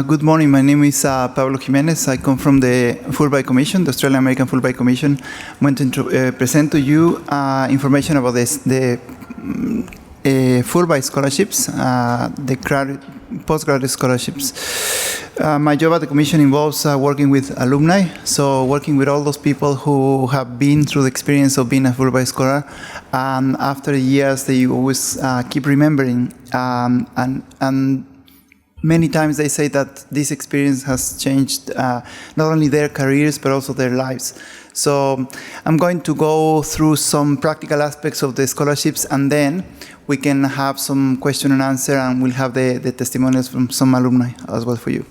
Good morning. My name is Pablo Jimenez. I come from the Fulbright Commission, the Australian-American Fulbright Commission. I want to present to you information about the Fulbright scholarships, the postgraduate scholarships. My job at the Commission involves working with alumni, so working with all those people who have been through the experience of being a Fulbright scholar, and after years they always keep remembering, and many times they say that this experience has changed not only their careers but also their lives. So I'm going to go through some practical aspects of the scholarships, and then we can have some question and answer, and we'll have the testimonials from some alumni as well for you.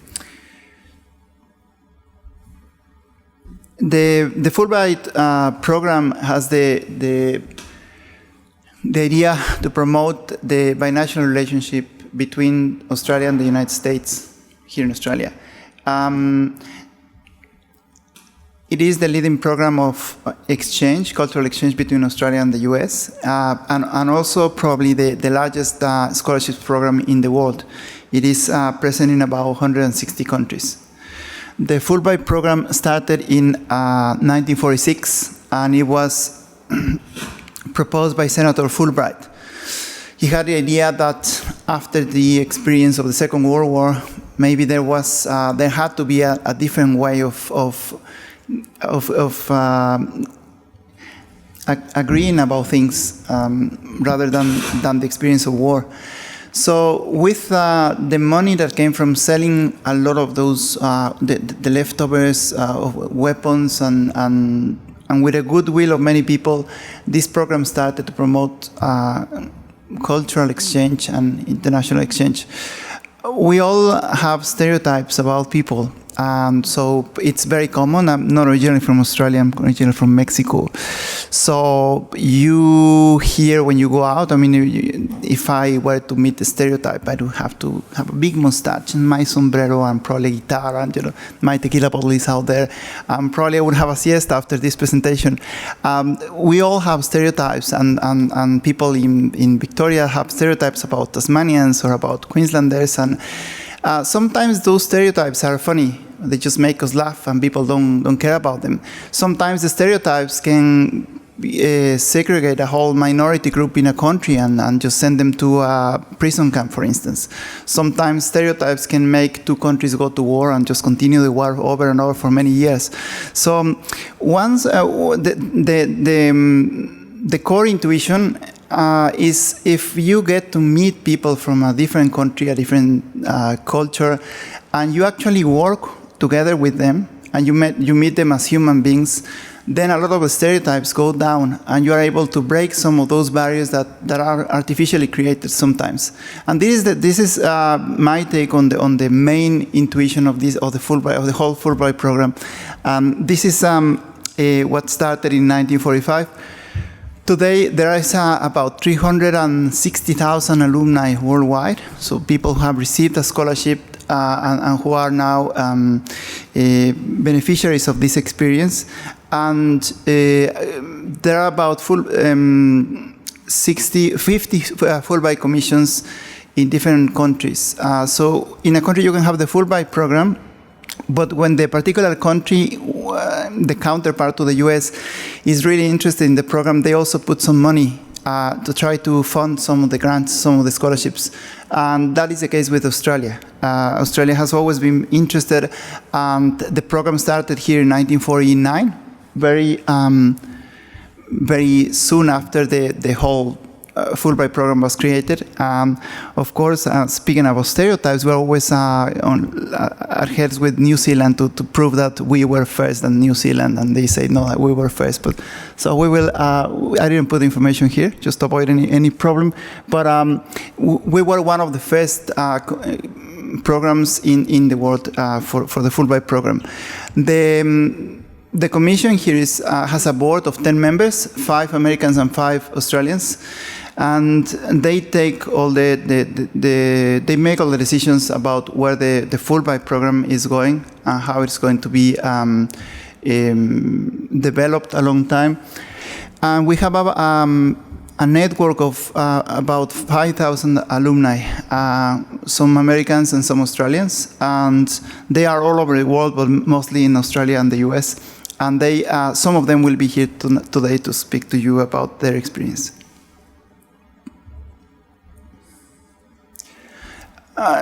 The Fulbright program has the idea to promote the binational relationship between Australia and the United States here in Australia. It is the leading program of exchange, cultural exchange between Australia and the US, and also probably the largest scholarships program in the world. It is present in about 160 countries. The Fulbright program started in 1946, and it was proposed by Senator Fulbright. He had the idea that after the experience of the Second World War, maybe there had to be a different way of agreeing about things rather than the experience of war. So with the money that came from selling a lot of those the leftovers of weapons and with the goodwill of many people, this program started to promote cultural exchange and international exchange. We all have stereotypes about people, so it's very common. I'm not originally from Australia, I'm originally from Mexico. So you hear when you go out, I mean, if I were to meet the stereotype, I would have to have a big mustache and my sombrero and probably guitar and my tequila bottle is out there. Probably I would have a siesta after this presentation. We all have stereotypes, and people in Victoria have stereotypes about Tasmanians or about Queenslanders, and sometimes those stereotypes are funny. They just make us laugh, and people don't care about them. Sometimes the stereotypes can segregate a whole minority group in a country and just send them to a prison camp, for instance. Sometimes stereotypes can make two countries go to war and just continue the war over and over for many years. So once the core intuition is if you get to meet people from a different country, a different culture, and you actually work together with them, and you meet them as human beings, then a lot of the stereotypes go down, and you are able to break some of those barriers that are artificially created sometimes. And this is my take on the main intuition of the whole Fulbright program. This is what started in 1945. Today, there is about 360,000 alumni worldwide, so people who have received a scholarship and who are now beneficiaries of this experience. And there are about 50 Fulbright commissions in different countries. So in a country, you can have the Fulbright program, but when the particular country, the counterpart to the US, is really interested in the program, they also put some money to try to fund some of the grants, some of the scholarships. And that is the case with Australia. Australia has always been interested, and the program started here in 1949, very soon after the whole Fulbright program was created. Of course, speaking about stereotypes, we're always on our heads with New Zealand to prove that we were first than New Zealand, and they say no, we were first. But so we will. I didn't put information here just to avoid any problem. But we were one of the first programs in the world for the Fulbright program. The commission here has a board of 10 members, 5 Americans and 5 Australians, and they take all they make all the decisions about where the Fulbright program is going and how it's going to be developed a long time. And we have a network of about 5,000 alumni, some Americans and some Australians, and they are all over the world, but mostly in Australia and the US. And they, some of them will be here today to speak to you about their experience.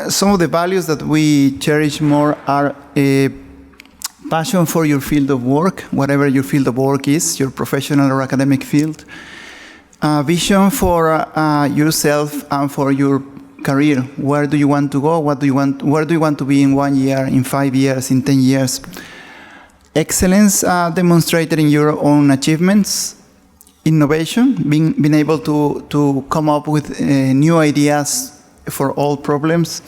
Some of the values that we cherish more are a passion for your field of work, whatever your field of work is, your professional or academic field. Vision for yourself and for your career. Where do you want to go? Where do you want to be in 1 year, in 5 years, in 10 years? Excellence demonstrated in your own achievements. Innovation, being able to come up with new ideas for all problems.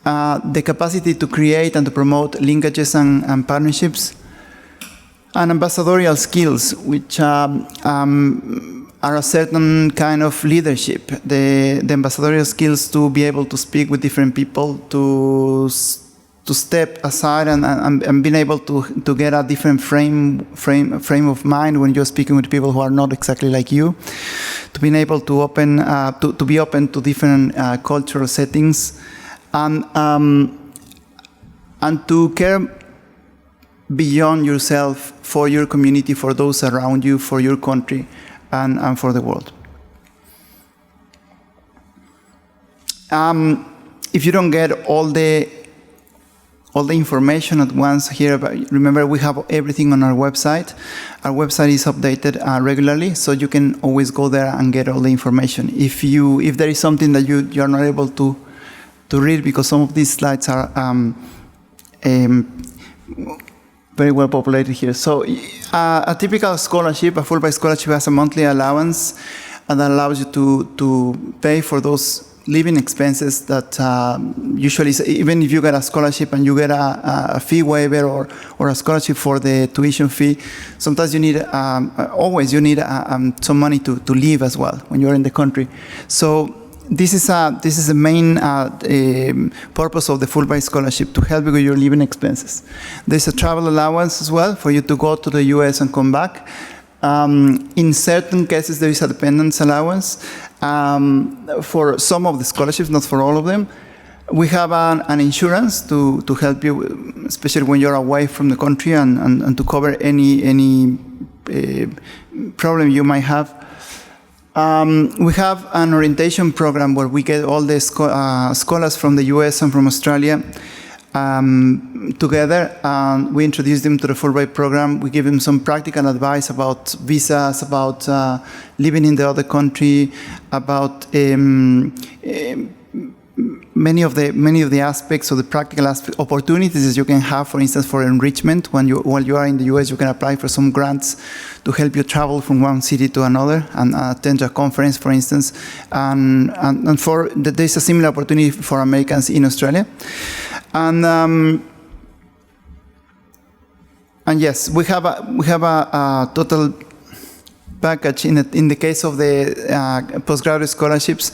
The capacity to create and to promote linkages and partnerships. And ambassadorial skills, which are a certain kind of leadership. The ambassadorial skills to be able to speak with different people, to step aside and being able to get a different frame of mind when you're speaking with people who are not exactly like you. To being able to be open to different cultural settings, and to care beyond yourself for your community, for those around you, for your country, and for the world. If you don't get all the information at once here, remember we have everything on our website. Our website is updated regularly, so you can always go there and get all the information. If there is something that you're not able to read, because some of these slides are very well populated here. So a typical scholarship, a Fulbright scholarship, has a monthly allowance, and that allows you to pay for those living expenses that usually, even if you get a scholarship and you get a fee waiver or a scholarship for the tuition fee, sometimes you need, always you need some money to live as well when you're in the country. So this is the main purpose of the Fulbright scholarship, to help you with your living expenses. There's a travel allowance as well for you to go to the US and come back. In certain cases, there is a dependence allowance for some of the scholarships, not for all of them. We have an insurance to help you, especially when you're away from the country, and to cover any problem you might have. We have an orientation program where we get all the scholars from the US and from Australia together, and we introduce them to the Fulbright program. We give them some practical advice about visas, about living in the other country, about many of the aspects of the practical opportunities that you can have. For instance, for enrichment, while you are in the US, you can apply for some grants to help you travel from one city to another and attend a conference, for instance. And there's a similar opportunity for Americans in Australia. And yes, we have a total package in the case of the postgraduate scholarships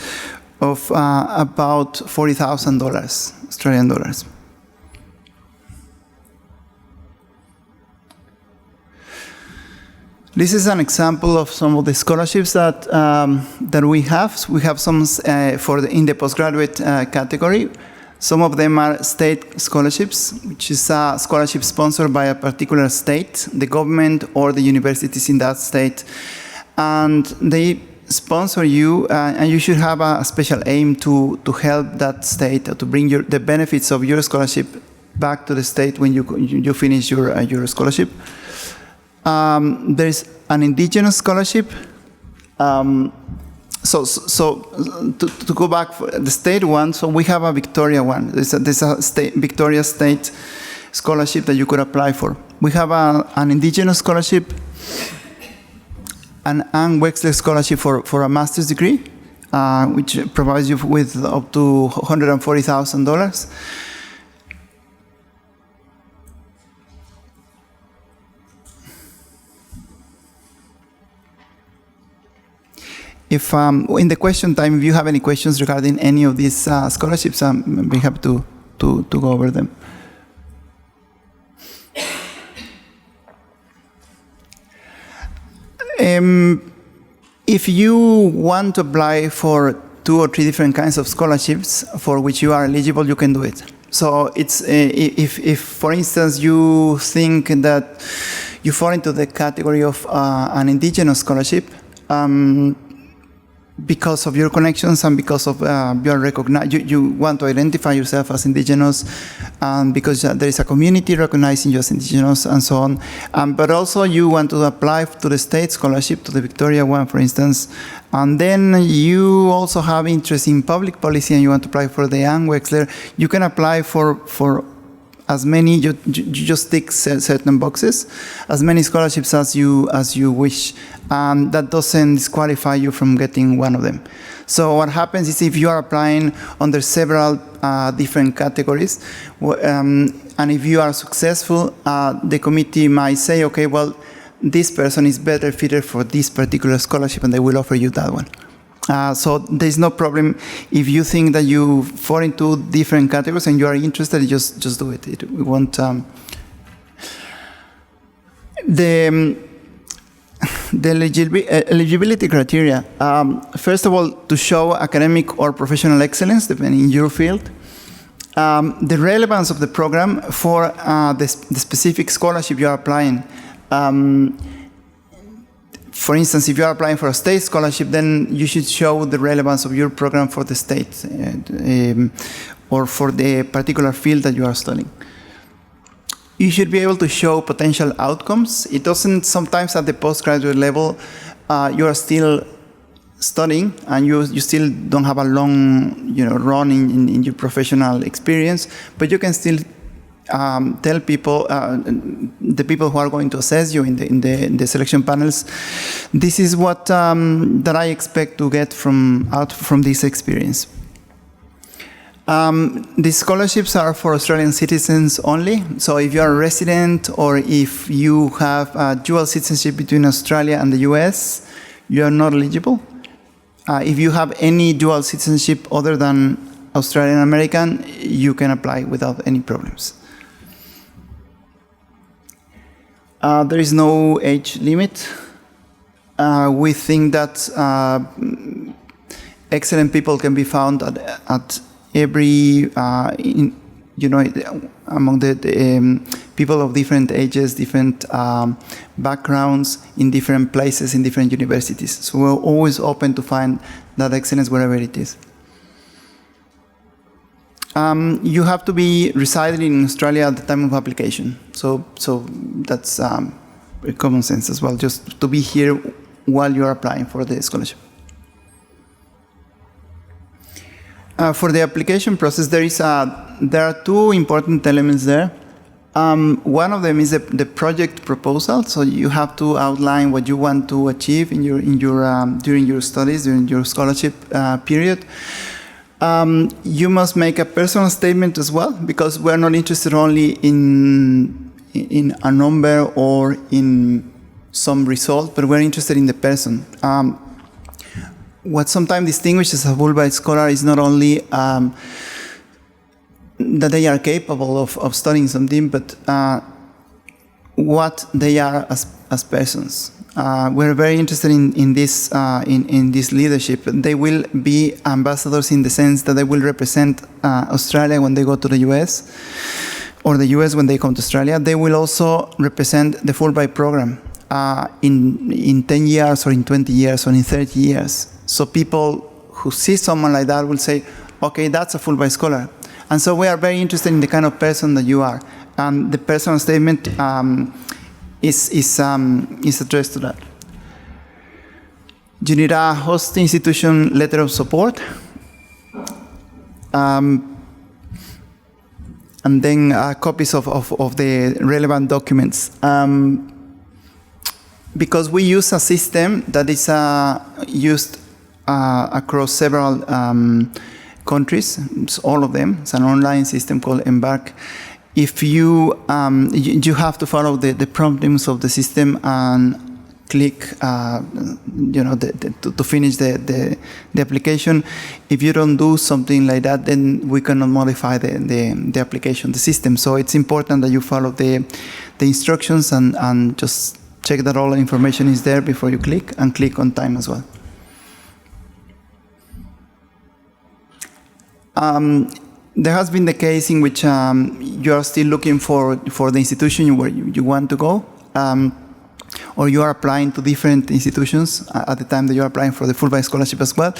of about $40,000 Australian dollars. This is an example of some of the scholarships that we have. We have some in the postgraduate category. Some of them are state scholarships, which is a scholarship sponsored by a particular state, the government or the universities in that state, and they sponsor you, and you should have a special aim to help that state, to bring the benefits of your scholarship back to the state when you finish your scholarship. There is an indigenous scholarship. So to go back for the state one, so we have a Victoria one. There's a Victoria State scholarship that you could apply for. We have an indigenous scholarship, an Anne Wexler scholarship for a master's degree, which provides you with up to $140,000. If in the question time, if you have any questions regarding any of these scholarships, I'd be happy to go over them. If you want to apply for 2 or 3 different kinds of scholarships for which you are eligible, you can do it. So it's if for instance you think that you fall into the category of an indigenous scholarship, because of your connections and because of your you want to identify yourself as indigenous, because there is a community recognizing you as indigenous and so on. But also you want to apply to the state scholarship, to the Victoria one, for instance. And then you also have interest in public policy and you want to apply for the Young Wexler. You can apply for as many, you just tick certain boxes, as many scholarships as you wish. That doesn't disqualify you from getting one of them. So what happens is if you are applying under several different categories, and if you are successful, the committee might say, okay, well, this person is better fitted for this particular scholarship, and they will offer you that one. So there's no problem if you think that you fall into different categories and you are interested. Just do it. We won't. The eligibility criteria. First of all, to show academic or professional excellence, depending in your field. The relevance of the program for the specific scholarship you are applying. For instance, if you are applying for a state scholarship, then you should show the relevance of your program for the state or for the particular field that you are studying. You should be able to show potential outcomes. It doesn't, sometimes at the postgraduate level, you are still studying and you still don't have a long run in your professional experience, but you can still tell people, the people who are going to assess you in the selection panels, this is what that I expect to get from this experience. These scholarships are for Australian citizens only. So if you are a resident or if you have a dual citizenship between Australia and the US, you are not eligible. If you have any dual citizenship other than Australian American, you can apply without any problems. There is no age limit. We think that excellent people can be found at every, among the people of different ages, different backgrounds, in different places, in different universities. So we're always open to find that excellence wherever it is. You have to be residing in Australia at the time of application. So that's common sense as well, just to be here while you are applying for the scholarship. For the application process, there are 2 important elements there. One of them is the project proposal. So you have to outline what you want to achieve during your studies, during your scholarship period. You must make a personal statement as well, because we're not interested only in a number or in some result, but we're interested in the person. What sometimes distinguishes a Fulbright scholar is not only that they are capable of studying something, but what they are as persons. We're very interested in this leadership. They will be ambassadors in the sense that they will represent Australia when they go to the US, or the US when they come to Australia. They will also represent the Fulbright program in 10 years or in 20 years or in 30 years. So people who see someone like that will say, okay, that's a Fulbright scholar. And so we are very interested in the kind of person that you are. And the personal statement is addressed to that. You need a host institution letter of support. And then copies of the relevant documents. Because we use a system that is used across several countries, it's all of them. It's an online system called Embark. If you have to follow the promptings of the system and click, to finish the application. If you don't do something like that, then we cannot modify the application, the system. So it's important that you follow the instructions and just check that all the information is there before you click, and click on time as well. There has been the case in which you are still looking for the institution where you want to go, or you are applying to different institutions at the time that you are applying for the Fulbright Scholarship as well.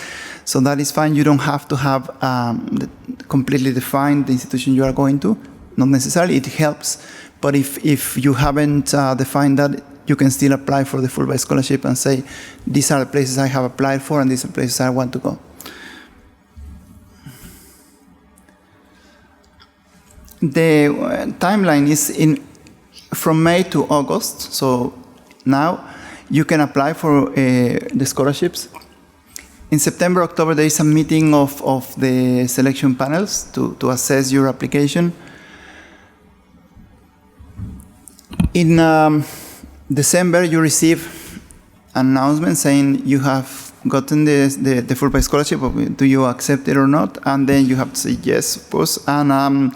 So that is fine. You don't have to have completely defined the institution you are going to. Not necessarily. It helps. But if you haven't defined that, you can still apply for the Fulbright Scholarship and say, these are the places I have applied for and these are the places I want to go. The timeline is from May to August. So now you can apply for the scholarships. In September, October, there is a meeting of the selection panels to assess your application. In December, you receive an announcement saying you have gotten the Fulbright Scholarship. Do you accept it or not? And then you have to say yes, of course. And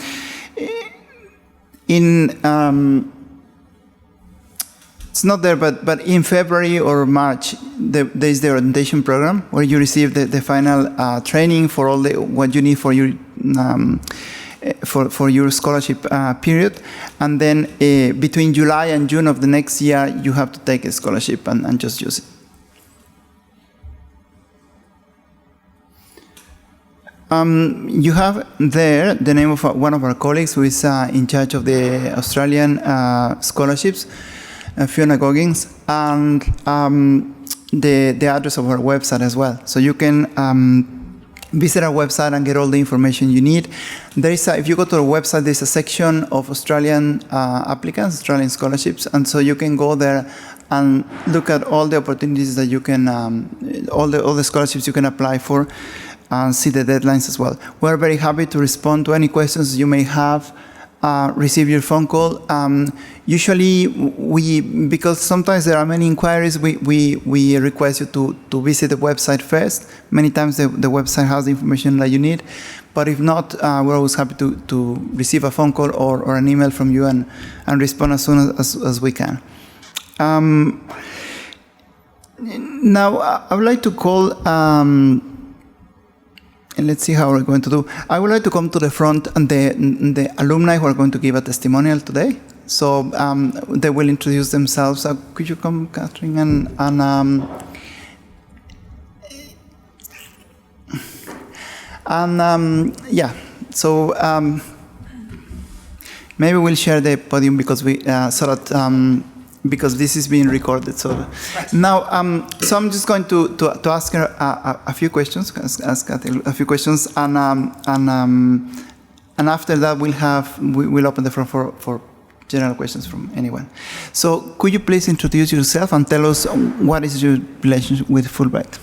it's not there, but in February or March, there is the orientation program where you receive the final training for all what you need for your for your scholarship period, and then between July and June of the next year, you have to take a scholarship and just use it. You have there the name of one of our colleagues who is in charge of the Australian scholarships, Fiona Goggins, and the address of our website as well. So you can visit our website and get all the information you need. There is if you go to our website, there's a section of Australian applicants, Australian scholarships, and so you can go there and look at all the opportunities that you can, all the scholarships you can apply for, and see the deadlines as well. We're very happy to respond to any questions you may have. Receive your phone call. Usually, because sometimes there are many inquiries, we request you to visit the website first. Many times the website has the information that you need, but if not, we're always happy to receive a phone call or an email from you and respond as soon as we can. Now, I would like to call. And let's see how we're going to do. I would like to come to the front and the alumni who are going to give a testimonial today. So they will introduce themselves. Could you come, Catherine? Yeah. So maybe we'll share the podium because because this is being recorded. So right. Now, so I'm just going to ask her a few questions, ask Kathy a few questions, and after that we'll open the floor for general questions from anyone. So could you please introduce yourself and tell us what is your relationship with Fulbright?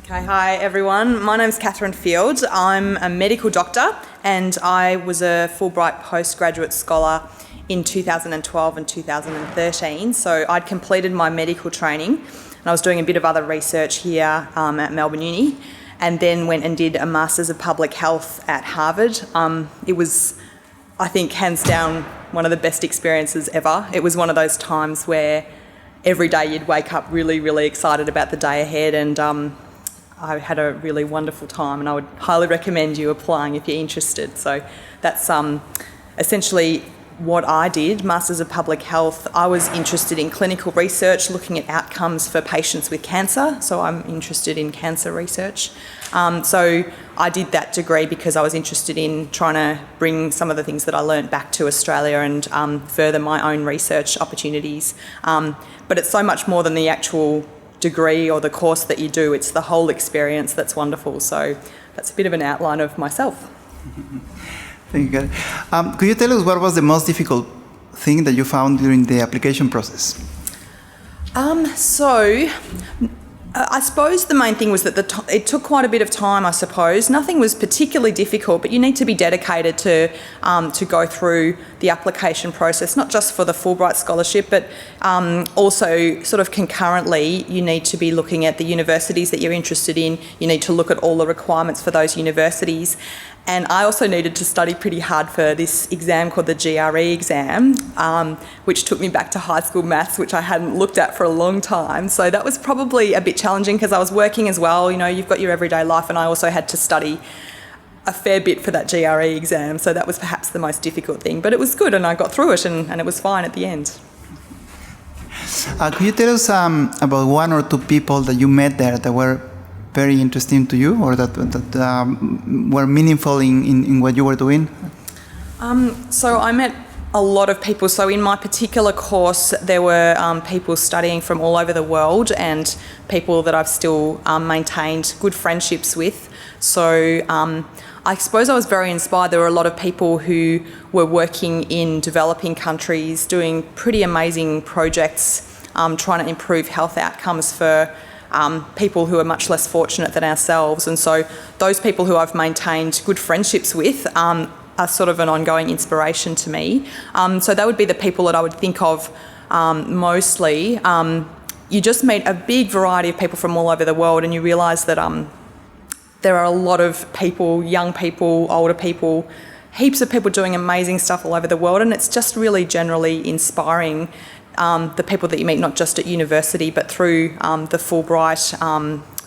Okay, hi everyone. My name's Catherine Field. I'm a medical doctor and I was a Fulbright Postgraduate Scholar in 2012 and 2013. So I'd completed my medical training and I was doing a bit of other research here at Melbourne Uni, and then went and did a Masters of Public Health at Harvard. It was, I think, hands down one of the best experiences ever. It was one of those times where every day you'd wake up really, really excited about the day ahead, and I had a really wonderful time, and I would highly recommend you applying if you're interested. So that's essentially what I did, Masters of Public Health. I was interested in clinical research, looking at outcomes for patients with cancer. So I'm interested in cancer research. So I did that degree because I was interested in trying to bring some of the things that I learnt back to Australia and further my own research opportunities. But it's so much more than the actual degree or the course that you do. It's the whole experience that's wonderful. So that's a bit of an outline of myself. Thank you. Could you tell us what was the most difficult thing that you found during the application process? So I suppose the main thing was that it took quite a bit of time, I suppose. Nothing was particularly difficult, but you need to be dedicated to go through the application process, not just for the Fulbright Scholarship, but also sort of concurrently, you need to be looking at the universities that you're interested in. You need to look at all the requirements for those universities. And I also needed to study pretty hard for this exam called the GRE exam, which took me back to high school maths, which I hadn't looked at for a long time. So that was probably a bit challenging because I was working as well. You know, you've got your everyday life, and I also had to study a fair bit for that GRE exam. So that was perhaps the most difficult thing. But it was good, and I got through it, and it was fine at the end. Could you tell us about one or two people that you met there that were very interesting to you, or that were meaningful in what you were doing? So I met a lot of people. So in my particular course, there were people studying from all over the world, and people that I've still maintained good friendships with. So I suppose I was very inspired. There were a lot of people who were working in developing countries, doing pretty amazing projects, trying to improve health outcomes for people who are much less fortunate than ourselves. And so those people who I've maintained good friendships with are sort of an ongoing inspiration to me. So that would be the people that I would think of mostly. You just meet a big variety of people from all over the world, and you realise that there are a lot of people, young people, older people, heaps of people doing amazing stuff all over the world, and it's just really generally inspiring. The people that you meet, not just at university, but through the Fulbright,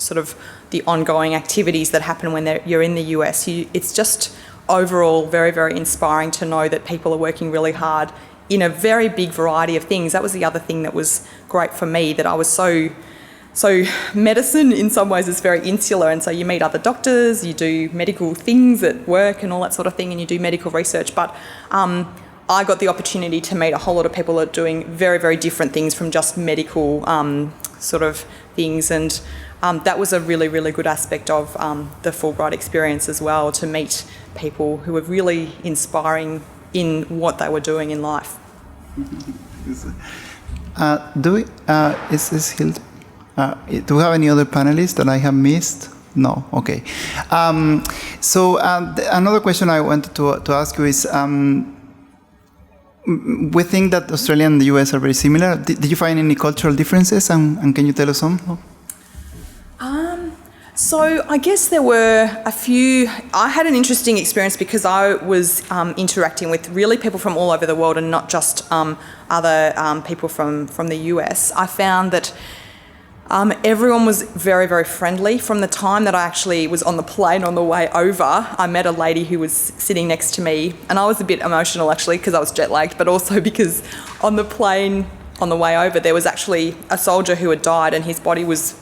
sort of the ongoing activities that happen when you're in the US. It's just overall very, very inspiring to know that people are working really hard in a very big variety of things. That was the other thing that was great for me, that I was so medicine in some ways is very insular, and so you meet other doctors, you do medical things at work and all that sort of thing, and you do medical research, but I got the opportunity to meet a whole lot of people that are doing very, very different things from just medical sort of things, and that was a really, really good aspect of the Fulbright experience as well, to meet people who were really inspiring in what they were doing in life. Do we have any other panelists that I have missed? No? Okay. Another question I wanted to ask you is, we think that Australia and the US are very similar. Did you find any cultural differences, and can you tell us some? So I guess there were a few. I had an interesting experience because I was interacting with really people from all over the world, and not just other people from the US. I found that everyone was very, very friendly. From the time that I actually was on the plane on the way over, I met a lady who was sitting next to me, and I was a bit emotional actually because I was jet lagged, but also because on the plane on the way over there was actually a soldier who had died, and his body was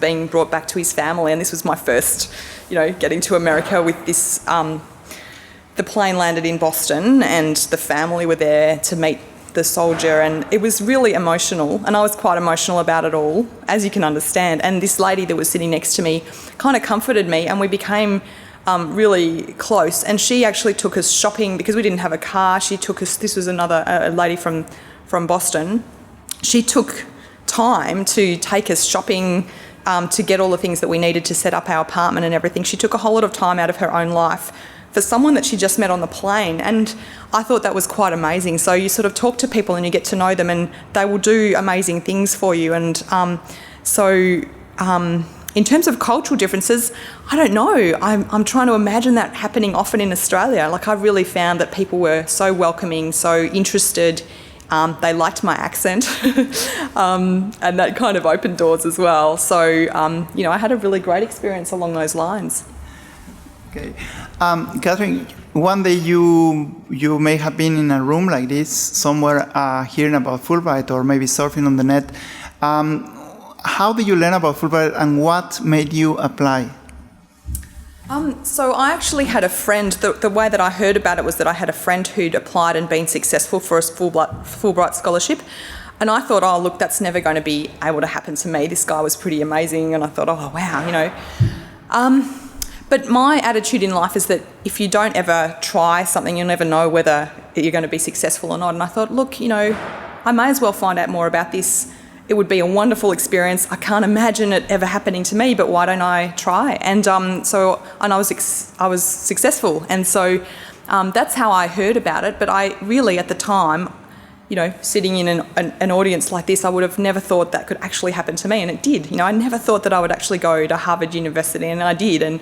being brought back to his family, and this was my first, getting to America with this. The plane landed in Boston, and the family were there to meet the soldier, and it was really emotional, and I was quite emotional about it all, as you can understand. And this lady that was sitting next to me kind of comforted me, and we became really close. And she actually took us shopping because we didn't have a car. She took us. This was a lady from Boston. She took time to take us shopping, to get all the things that we needed to set up our apartment and everything. She took a whole lot of time out of her own life for someone that she just met on the plane, and I thought that was quite amazing. So you sort of talk to people and you get to know them, and they will do amazing things for you. And in terms of cultural differences, I don't know. I'm trying to imagine that happening often in Australia. Like, I really found that people were so welcoming, so interested. They liked my accent, and that kind of opened doors as well. So, I had a really great experience along those lines. Okay. Catherine, one day you may have been in a room like this, somewhere hearing about Fulbright, or maybe surfing on the net. How did you learn about Fulbright, and what made you apply? So I actually had a friend. The way that I heard about it was that I had a friend who'd applied and been successful for a Fulbright Scholarship. And I thought, oh, look, that's never going to be able to happen to me. This guy was pretty amazing. And I thought, oh, wow, But my attitude in life is that if you don't ever try something, you'll never know whether you're going to be successful or not. And I thought, look, I may as well find out more about this. It would be a wonderful experience. I can't imagine it ever happening to me, but why don't I try? And I was successful. And so that's how I heard about it. But I really, at the time, sitting in an audience like this, I would have never thought that could actually happen to me, and it did. I never thought that I would actually go to Harvard University, and I did. And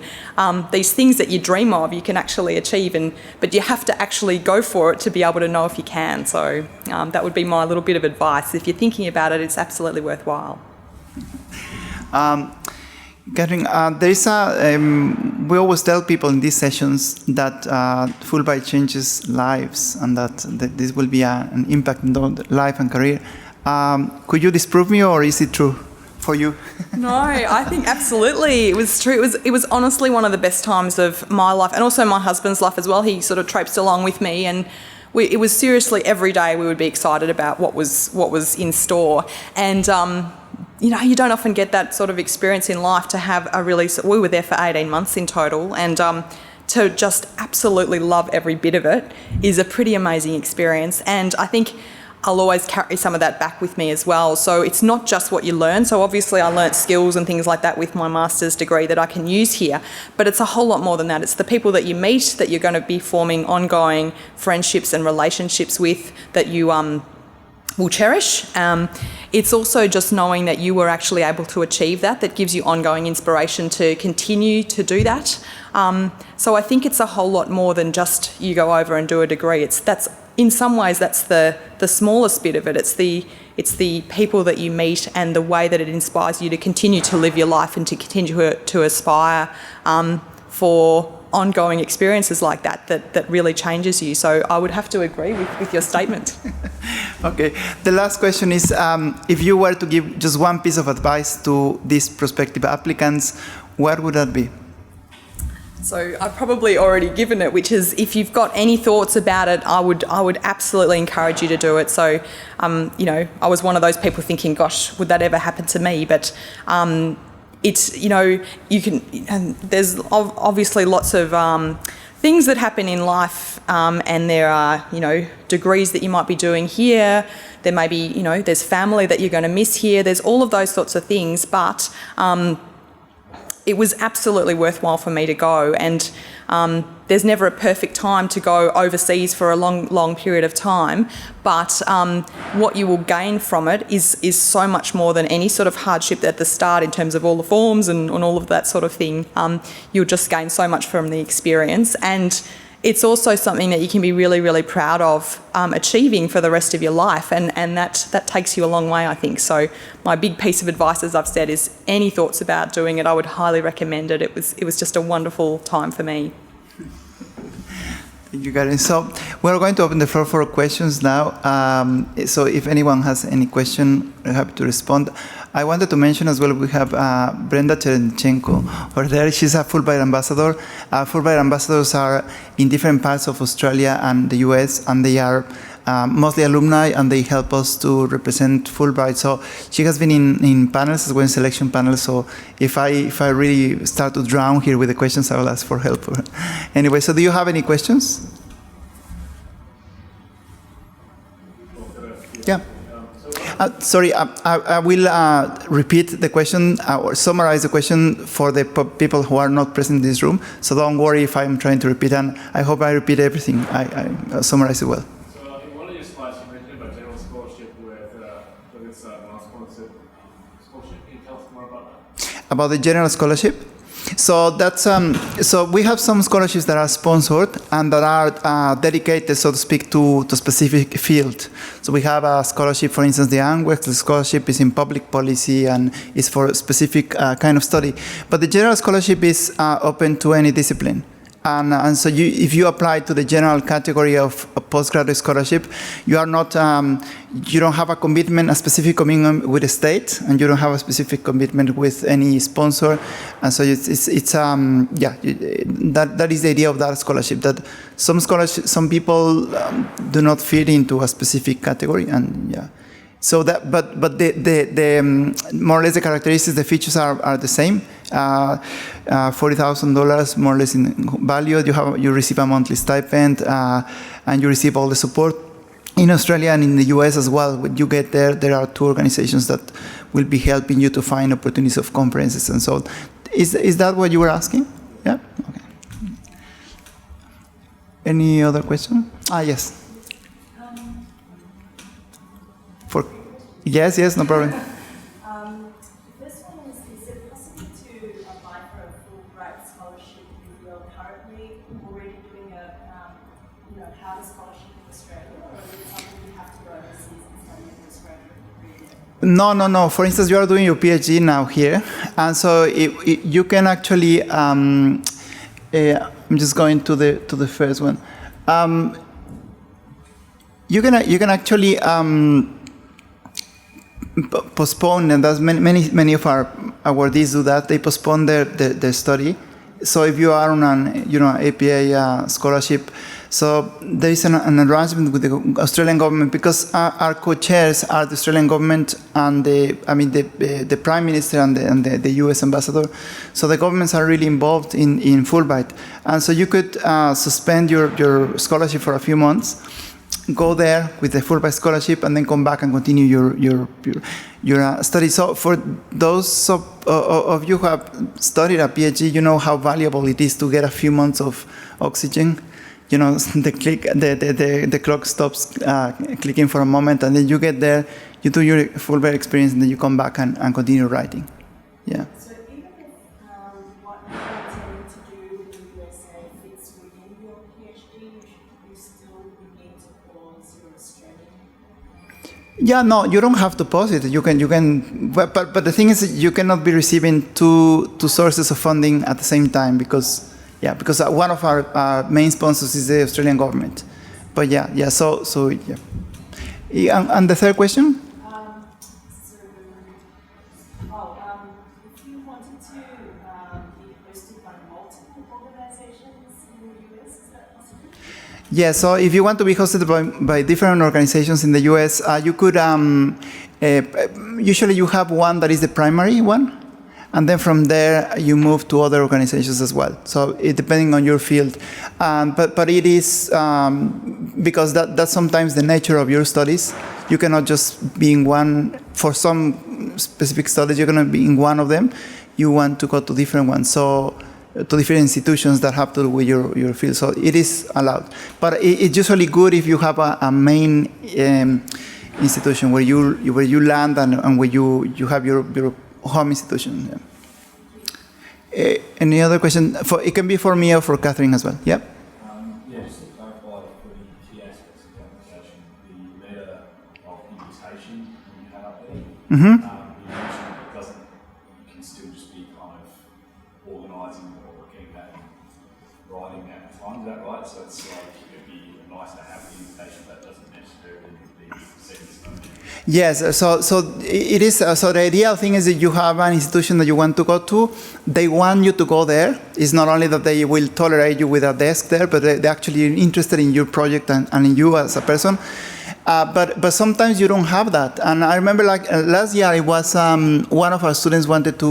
these things that you dream of, you can actually achieve, but you have to actually go for it to be able to know if you can. So that would be my little bit of advice. If you're thinking about it, it's absolutely worthwhile. Catherine, there is we always tell people in these sessions that Fulbright changes lives, and that this will be an impact in their life and career. Could you disprove me, or is it true for you? No, I think absolutely it was true. It was honestly one of the best times of my life, and also my husband's life as well. He sort of traipsed along with me, and it was seriously every day we would be excited about what was in store. And you don't often get that sort of experience in life to have we were there for 18 months in total, and to just absolutely love every bit of it is a pretty amazing experience. And I think I'll always carry some of that back with me as well. So it's not just what you learn. So obviously I learnt skills and things like that with my master's degree that I can use here, but it's a whole lot more than that. It's the people that you meet that you're going to be forming ongoing friendships and relationships with that you will cherish. It's also just knowing that you were actually able to achieve that gives you ongoing inspiration to continue to do that. So I think it's a whole lot more than just you go over and do a degree. In some ways that's the smallest bit of it. It's the people that you meet and the way that it inspires you to continue to live your life and to continue to aspire for ongoing experiences like that really changes you. So I would have to agree with your statement. Okay. The last question is, if you were to give just one piece of advice to these prospective applicants, what would that be? So I've probably already given it, which is if you've got any thoughts about it, I would absolutely encourage you to do it. So, I was one of those people thinking, gosh, would that ever happen to me? But it's, you can, and there's obviously lots of things that happen in life, and there are, degrees that you might be doing here. There may be, there's family that you're going to miss here. There's all of those sorts of things, but it was absolutely worthwhile for me to go. And there's never a perfect time to go overseas for a long period of time, but what you will gain from it is so much more than any sort of hardship at the start in terms of all the forms and all of that sort of thing. You'll just gain so much from the experience, and it's also something that you can be really, really proud of achieving for the rest of your life, and that takes you a long way, I think. So my big piece of advice, as I've said, is any thoughts about doing it, I would highly recommend it. It was just a wonderful time for me. Thank you, Karen. So we're going to open the floor for questions now. So if anyone has any question, I'm happy to respond. I wanted to mention as well, we have Brenda Cherenchenko over there. She's a Fulbright ambassador. Fulbright ambassadors are in different parts of Australia and the US, and they are mostly alumni, and they help us to represent Fulbright. So she has been in panels as well, in selection panels. So if I really start to drown here with the questions, I will ask for help. Anyway, so do you have any questions? Yeah. Sorry, I will repeat the question or summarize the question for the people who are not present in this room. So don't worry if I'm trying to repeat, and I hope I repeat everything. I summarize it well. So in one of your slides, you mentioned about general scholarship with it's non-sponsored scholarship. Can you tell us more about that? About the general scholarship? So that's so we have some scholarships that are sponsored and that are dedicated, so to speak, to specific field. So we have a scholarship, for instance, the Anwexel scholarship is in public policy and is for a specific kind of study. But the general scholarship is open to any discipline. And so if you apply to the general category of a postgraduate scholarship, you are not, you don't have a specific commitment with the state, and you don't have a specific commitment with any sponsor. And so that is the idea of that scholarship, that some people do not fit into a specific category, and yeah. So that, but the more or less the characteristics, the features are the same. $40,000 more or less in value. You receive a monthly stipend, and you receive all the support. In Australia and in the US as well, when you get there are two organizations that will be helping you to find opportunities of conferences and so on. Is that what you were asking? Yeah. Okay. Any other question? Yes. Yes, no problem. The first one is it possible to apply for a Fulbright scholarship if you're currently already doing have a scholarship in Australia, or is it something you have to go overseas and study in Australia? No. For instance, you are doing your PhD now here, and so you can actually. I'm just going to the first one. You can actually postpone, and that's many of our awardees do that. They postpone their study. So if you are on an APA scholarship, so there is an arrangement with the Australian government, because our co-chairs are the Australian government and the Prime Minister and the US Ambassador. So the governments are really involved in Fulbright, and so you could suspend your scholarship for a few months, go there with the Fulbright scholarship, and then come back and continue your study. So for those of you who have studied a PhD, you know how valuable it is to get a few months of oxygen. The clock stops clicking for a moment, and then you get there, you do your Fulbright experience, and then you come back and continue writing. Yeah. So even if what you're intending to do in the USA fits within your PhD, you still need to pause your Australian. Yeah, no, you don't have to pause it. You can, but the thing is, you cannot be receiving two sources of funding at the same time, because one of our main sponsors is the Australian government. But so yeah. And the third question? If you wanted to be hosted by multiple organizations in the US, is that possible? Yeah, so if you want to be hosted by different organizations in the US, you could, usually you have one that is the primary one, and then from there you move to other organizations as well. So it depending on your field, but it is because that's sometimes the nature of your studies. You cannot just be in one. For some specific studies, you're going to be in one of them. You want to go to different ones, so to different institutions that have to do with your field. So it is allowed, but it's usually good if you have a main institution where you land and where you have your home institution. Yeah. Any other question? It can be for me or for Catherine as well. Yeah. Just to clarify for the key aspects of the application, the letter of invitation you had up there. You mentioned you can still just be kind of organising or getting that writing at the time. Is that right? So it's like it'd be nice to have the invitation, but doesn't necessarily be set in stone. Yes, so it is. So the ideal thing is that you have an institution that you want to go to. They want you to go there. It's not only that they will tolerate you with a desk there, but they're actually interested in your project and in you as a person. But sometimes you don't have that. And I remember, like last year, it was one of our students wanted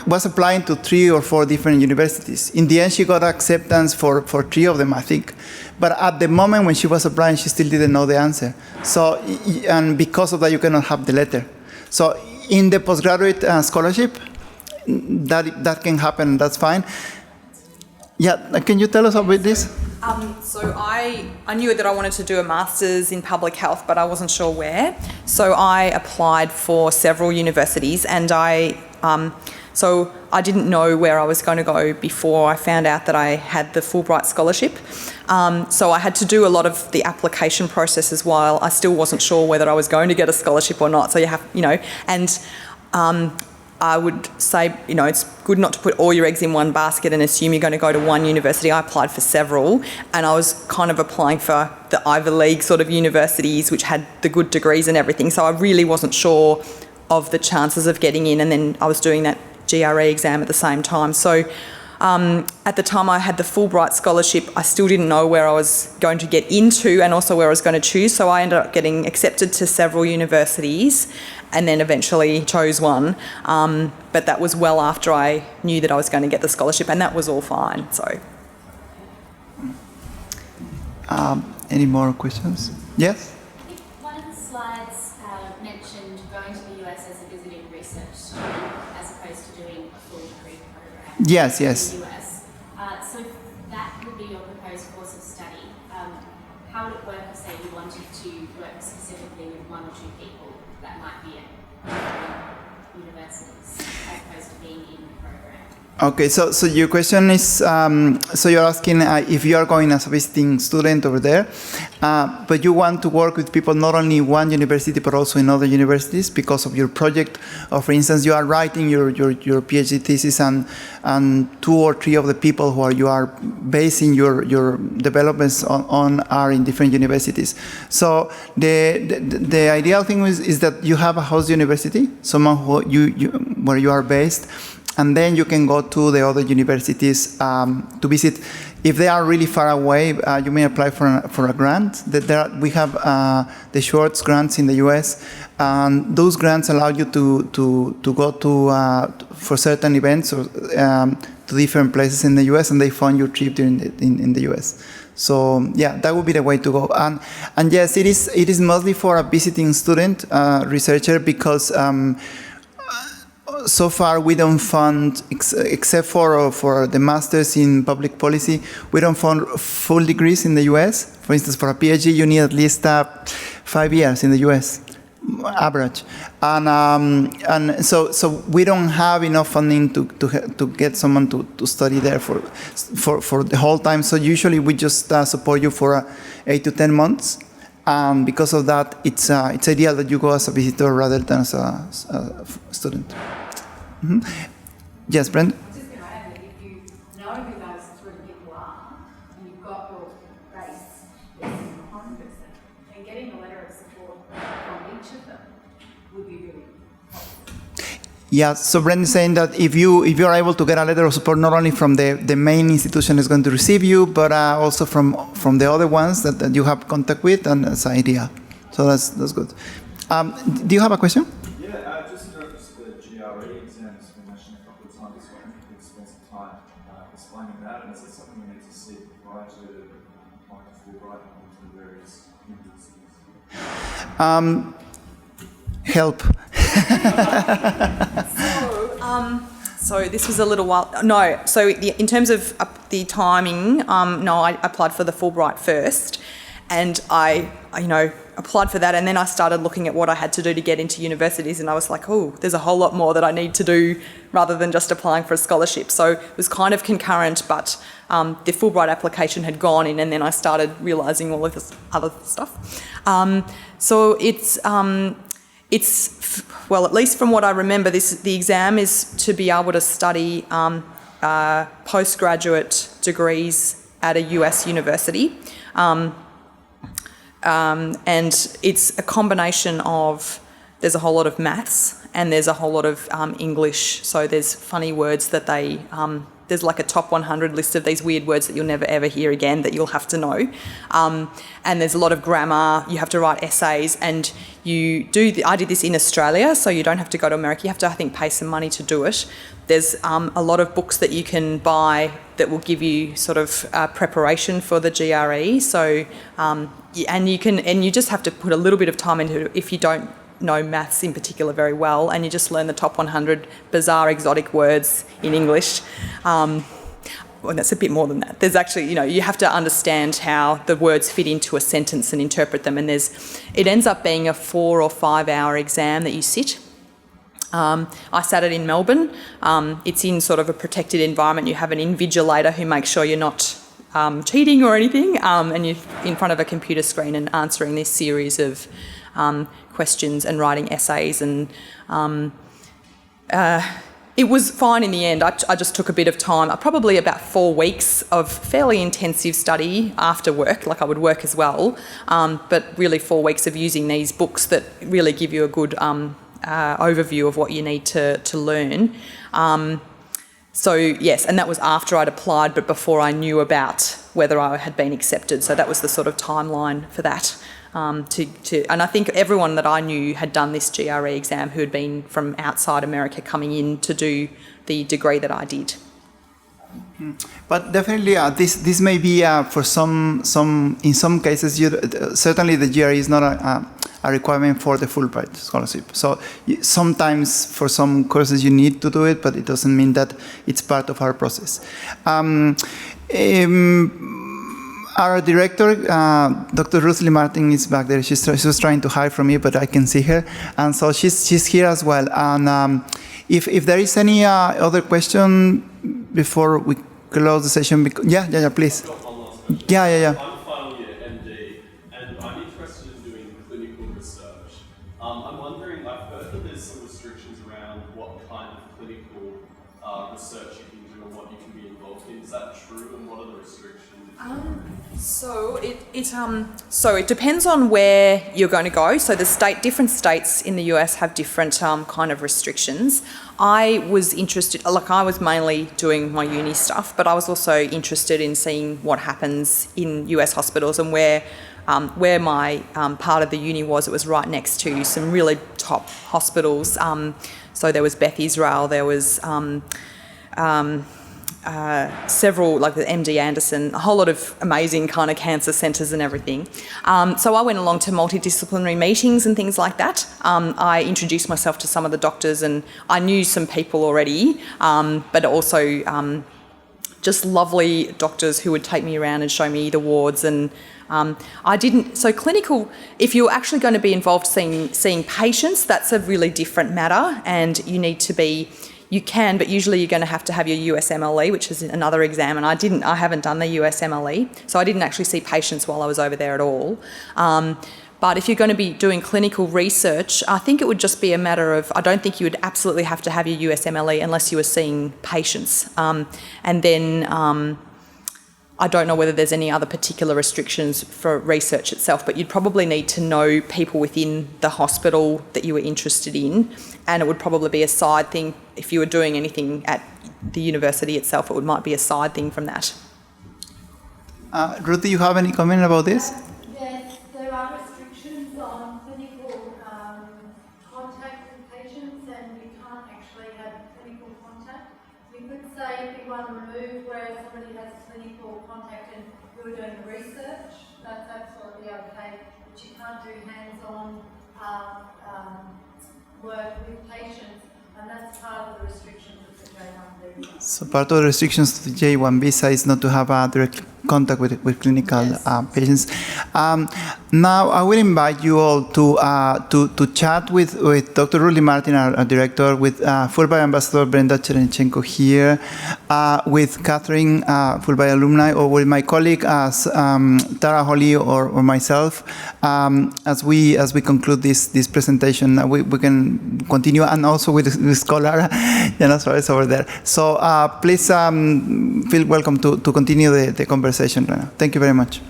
was applying to 3 or 4 different universities. In the end, she got acceptance for 3 of them, I think. But at the moment when she was applying, she still didn't know the answer. So, and because of that, you cannot have the letter. So in the postgraduate scholarship, that can happen, that's fine. Yeah, can you tell us about this? So I knew that I wanted to do a master's in public health, but I wasn't sure where. So I applied for several universities, and so I didn't know where I was going to go before I found out that I had the Fulbright scholarship. So I had to do a lot of the application process as well. I still wasn't sure whether I was going to get a scholarship or not. So you have, and I would say, it's good not to put all your eggs in one basket and assume you're going to go to one university. I applied for several, and I was kind of applying for the Ivy League sort of universities, which had the good degrees and everything. So I really wasn't sure of the chances of getting in, and then I was doing that GRE exam at the same time. So at the time I had the Fulbright scholarship, I still didn't know where I was going to get into and also where I was going to choose. So I ended up getting accepted to several universities and then eventually chose one. But that was well after I knew that I was going to get the scholarship, and that was all fine. So. Any more questions? Yes? One of the slides mentioned going to the US as a visiting research student as opposed to doing a full degree program Yes. in the US. So that would be your proposed course of study. How would it work if, say, you wanted to work specifically with one or two people that might be at universities as opposed to being in the program. Okay, so your question is, so you're asking if you are going as a visiting student over there, but you want to work with people not only in one university but also in other universities because of your project, or for instance, you are writing your PhD thesis and two or three of the people you are basing your developments on are in different universities. So the ideal thing is that you have a host university, someone where you are based, and then you can go to the other universities to visit. If they are really far away, you may apply for a grant. We have the Schwartz grants in the US, and those grants allow you to go for certain events or to different places in the US, and they fund your trip in the US. So yeah, that would be the way to go. And yes, it is mostly for a visiting student researcher because. So far, we don't fund, except for the masters in public policy, we don't fund full degrees in the US. For instance, for a PhD, you need at least 5 years in the US, average. And so we don't have enough funding to get someone to study there for the whole time. So usually we just support you for 8 to 10 months. And because of that, it's ideal that you go as a visitor rather than as a student. Mm-hmm. Yes, Brent? I was just going to add that if you know who those three people are, and you've got your base less than 100%, then getting a letter of support from each of them would be really helpful. Yeah, so Brent is saying that if you are able to get a letter of support not only from the main institution that's going to receive you, but also from the other ones that you have contact with, and that's ideal. So that's good. Do you have a question? Yeah, just in reference to the GRE exams we mentioned a couple of times, so I think we could spend some time explaining that, and is it something we need to see prior to applying a Fulbright to the various universities? Help. So this was a little while. No, so in terms of the timing, no, I applied for the Fulbright first, and I applied for that, and then I started looking at what I had to do to get into universities, and I was like, oh, there's a whole lot more that I need to do rather than just applying for a scholarship. So it was kind of concurrent, but the Fulbright application had gone in, and then I started realising all of this other stuff. So it's well, at least from what I remember, the exam is to be able to study postgraduate degrees at a US university. And it's a combination of, there's a whole lot of maths and there's a whole lot of English. So there's funny words that there's like a top 100 list of these weird words that you'll never ever hear again that you'll have to know. And there's a lot of grammar. You have to write essays, and I did this in Australia, so you don't have to go to America. You have to, I think, pay some money to do it. There's a lot of books that you can buy that will give you sort of preparation for the GRE. So, and you just have to put a little bit of time into it if you don't know maths in particular very well, and you just learn the top 100 bizarre exotic words in English. Well, that's a bit more than that. There's actually, you have to understand how the words fit into a sentence and interpret them, and it ends up being a 4 or 5 hour exam that you sit. I sat it in Melbourne. It's in sort of a protected environment. You have an invigilator who makes sure you're not cheating or anything, and you're in front of a computer screen and answering this series of questions and writing essays, and it was fine in the end. I just took a bit of time, probably about 4 weeks of fairly intensive study after work, like I would work as well, but really 4 weeks of using these books that really give you a good overview of what you need to learn. So yes, and that was after I'd applied, but before I knew about whether I had been accepted. So that was the sort of timeline for that. And I think everyone that I knew had done this GRE exam who had been from outside America coming in to do the degree that I did. But definitely, this may be for some in some cases. Certainly, the GRE is not a requirement for the Fulbright Scholarship. So sometimes for some courses you need to do it, but it doesn't mean that it's part of our process. Our director, Dr. Ruthly Martin, is back there. She was trying to hide from me, but I can see her, and so she's here as well. And if there is any other question before we close the session, yeah, please. I've got one last question. Yeah. I'm a final year MD, and I'm interested in doing clinical research. I'm wondering, I've heard that there's some restrictions around what kind of clinical research you can do and what you can be involved in. Is that true, and what are the restrictions? So it depends on where you're going to go. So different states in the US have different kind of restrictions. I was interested, I was mainly doing my uni stuff, but I was also interested in seeing what happens in US hospitals, and where my part of the uni was, it was right next to some really top hospitals. So there was Beth Israel, there was several, like the MD Anderson, a whole lot of amazing kind of cancer centres and everything. So I went along to multidisciplinary meetings and things like that. I introduced myself to some of the doctors, and I knew some people already, but also just lovely doctors who would take me around and show me the wards. And so clinical, if you're actually going to be involved seeing patients, that's a really different matter, and you can, but usually you're going to have your USMLE, which is another exam, and I haven't done the USMLE, so I didn't actually see patients while I was over there at all. But if you're going to be doing clinical research, I think it would just be a matter of, I don't think you would absolutely have to have your USMLE unless you were seeing patients. And then I don't know whether there's any other particular restrictions for research itself, but you'd probably need to know people within the hospital that you were interested in, and it would probably be a side thing. If you were doing anything at the university itself, it might be a side thing from that. Ruth, do you have any comment about this? Yes, there are restrictions on clinical contact with patients, and you can't actually have clinical contact. You could say if you want to remove where somebody has clinical contact and you're doing research, that's absolutely okay, but you can't do hands-on work with patients, and that's part of the restrictions of the J1 visa. So part of the restrictions to the J1 visa is not to have direct contact with clinical patients. Now I will invite you all to chat with Dr. Ruthly Martin, our director, with Fulbright Ambassador Brenda Cherenchenko here, with Catherine, Fulbright alumni, or with my colleague Tara Holly or myself, as we conclude this presentation. We can continue, and also with the scholar, Jana Suarez over there. So please feel welcome to continue the conversation. Thank you very much.